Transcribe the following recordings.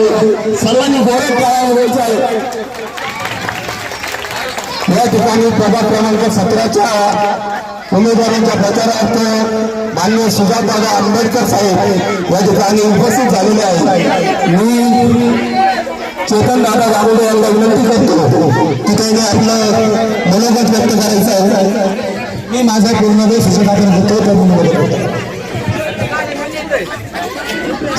आहे, सर्वांनी जोरात टाळ्या वाजवायच्या आहे। या ठिकाणी प्रभाग क्रमांक 17च्या उमेदवारांच्या प्रचारार्थ माननीय सुजातदादा आंबेडकर साहेब या ठिकाणी उपस्थित झालेले आहेत। मी चेतन दादा गावडे यांना विनंती करतो की त्यांनी आपलं मनोगत व्यक्त करायचं आहे। मी माझा पूर्ण वेळ सुजाताकडे देतो।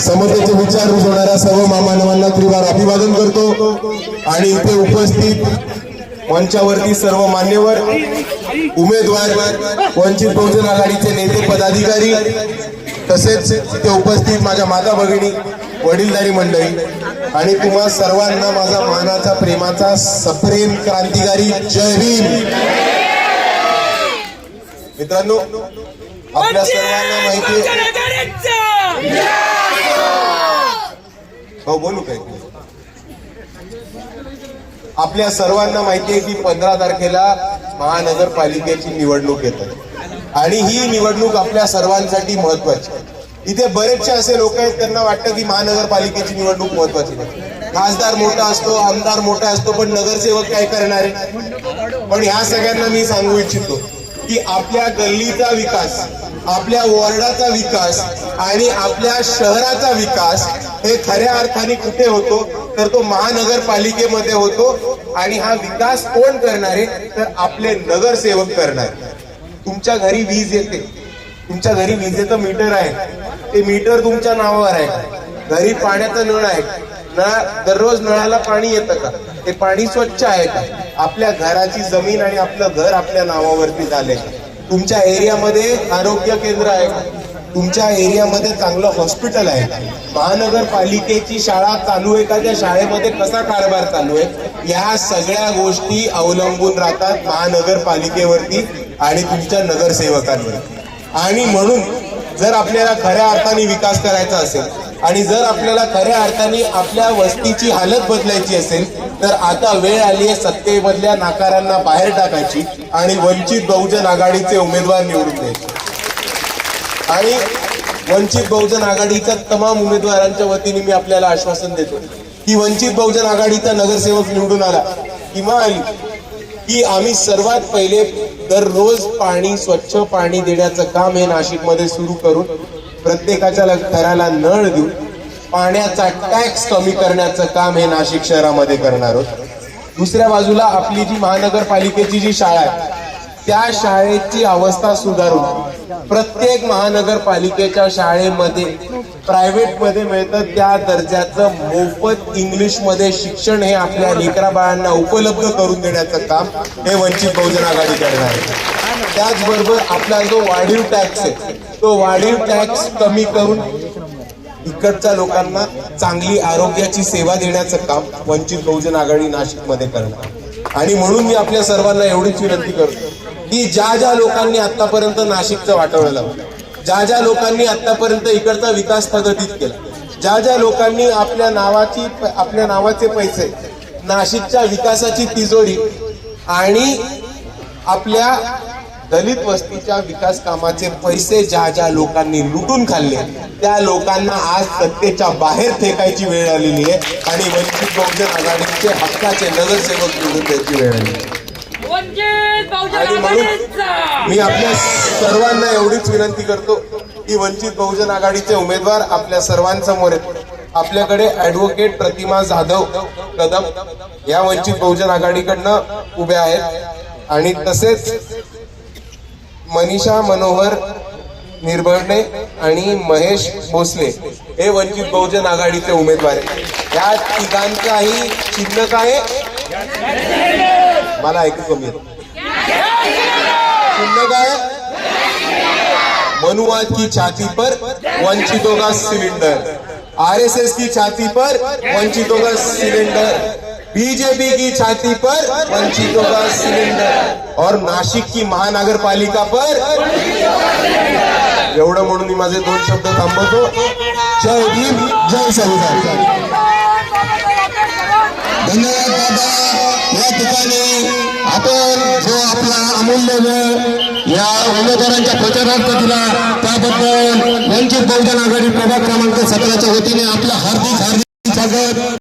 समतेचे विचार रुजवणाऱ्या सर्व मामानवांना त्रिवार अभिवादन करतो आणि इथे उपस्थित मंचावरती सर्व मान्यवर उमेदवार, वंचित बहुजन आघाडीचे नेते पदाधिकारी, तसेच इथे उपस्थित माझ्या माता भगिनी, वडीलधारी मंडळी आणि तुम्हा सर्वांना माझा मानाचा प्रेमाचा सप्रेम क्रांतिकारी जय भीम। मित्रांनो, आपल्या सर्वांना माहिती बोलू काय आपल्या सर्वांना माहिती आहे की 15 तारखेला महानगरपालिकेची निवडणूक येत आहे आणि ही निवडणूक आपल्या सर्वांसाठी महत्वाची आहे। इथे बरेचसे असे लोक आहेत त्यांना वाटतं की महानगरपालिकेची निवडणूक महत्वाची नाही, खासदार मोठा असतो, आमदार मोठा असतो, पण नगरसेवक काय करणार आहे। पण ह्या सगळ्यांना मी सांगू इच्छितो की आपल्या गल्लीचा विकास, आपल्या वॉर्डाचा विकास आणि आपल्या शहराचा विकास हे खऱ्या अर्थाने कुठे होतो तर तो महानगरपालिकेमध्ये होतो आणि हा विकास कोण करणार आहे तर आपले नगरसेवक करणार। तुमच्या घरी वीज येते, तुमच्या घरी विजेचं मीटर आहे, ते मीटर तुमच्या नावावर आहे, घरी पाण्याचा नळ आहे, दररोज नळाला पाणी येतं का, ते पाणी स्वच्छ आहे का, आपल्या घराची जमीन आणि आपलं घर आपल्या नावावरती झालंय, तुमच्या एरियामध्ये आरोग्य केंद्र आहे का, तुमच्या एरियामध्ये चांगलं हॉस्पिटल आहे, महानगरपालिकेची शाळा चालू आहे का, त्या शाळेमध्ये कसा कारभार चालू आहे, या सगळ्या गोष्टी अवलंबून राहतात महानगरपालिकेवरती आणि तुमच्या नगरसेवकांवरती। आणि म्हणून जर आपल्याला खऱ्या अर्थाने विकास करायचा असेल आणि जर आपल्याला खऱ्या अर्थाने आपल्या वस्तीची हालत बदलायची असेल तर आता वेळ आली आहे सत्तेमधल्या नाकारांना बाहेर टाकायची आणि वंचित बहुजन आघाडीचे उमेदवार निवडून द्यायचे। आणि वंचित बहुजन आघाडीच्या तमाम उमेदवारांच्या वतीने मी आपल्याला आश्वासन देतो की वंचित बहुजन आघाडीचा नगरसेवक निवडून आला किंवा आली की आम्ही सर्वात पहिले दररोज पाणी, स्वच्छ पाणी देण्याचं काम हे नाशिकमध्ये सुरू करून प्रत्येकाच्या घराला नळ देऊन पाण्याचा टॅक्स कमी करण्याचं काम हे नाशिक शहरामध्ये करणार आहोत। दुसऱ्या बाजूला आपली जी महानगरपालिकेची जी शाळा आहे त्या शाळेची अवस्था सुधारून प्रत्येक महानगरपालिकेच्या शाळेमध्ये प्रायव्हेट मध्ये मिळतं त्या दर्जाचं मोफत इंग्लिश मध्ये शिक्षण हे आपल्या लेकरा बाळांना उपलब्ध करून देण्याचं काम हे वंचित बहुजन आघाडी करणार आहे। त्याचबरोबर आपला जो वाढीव टॅक्स आहे तो वाढीव टॅक्स कमी करून इकडच्या लोकांना चांगली आरोग्याची सेवा देण्याचं काम वंचित बहुजन आघाडी नाशिकमध्ये करणार। आणि म्हणून मी आपल्या सर्वांना एवढीच विनंती करतो की ज्या ज्या लोकांनी आतापर्यंत नाशिकचं वाटोळं लावलं, ज्या ज्या लोकांनी आतापर्यंत इकडचा विकास स्थगित केला, ज्या ज्या लोकांनी आपल्या नावाचे पैसे नाशिकच्या विकासाची तिजोरी आणि आपल्या दलित वस्तीच्या विकास कामाचे पैसे ज्या ज्या लोकांनी लुटून खाल्ले त्या लोकांना आज सत्तेच्या बाहेर फेकायची वेळ आलेली आहे आणि वंचित बहुजन आघाडीचे हक्काचे नगरसेवक निवडून द्यायची वेळ आलेली आहे। आणि म्हणून मी आपल्या सर्वांना एवढीच विनंती करतो की वंचित बहुजन आघाडीचे उमेदवार आपल्या सर्वांसमोर आहेत। आपल्याकडे ऍडव्होकेट प्रतिमा जाधव कदम या वंचित बहुजन आघाडीकडनं उभ्या आहेत आणि तसेच मनीषा मनोहर निर्भणे आणि महेश भोसले हे वंचित बहुजन आघाडीचे उमेदवार आहेत। या तिघांचाही चिन्ह काय मला ऐकू कमी येतं, चिन्ह काय मनुवाद की छाती पर वंचितों का सिलेंडर, आरएसएस की छाती पर वंचितों का सिलेंडर, बीजेपी की छाती पर वंचितों का सिलेंडर और नाशिक की महानगरपालिका पर। एवढं म्हणून मी माझे 2 शब्द थांबवतो। जय भीम, जय संविधान। धन्यवाद दादा। या ठिकाणी आपण जो आपला अमूल्य वेळ या उमेदवारांच्या प्रचारार्थ दिला त्याबद्दल वंचित बहुजन आघाडी प्रभाग क्रमांक 17च्या वतीने आपला हार्दिक स्वागत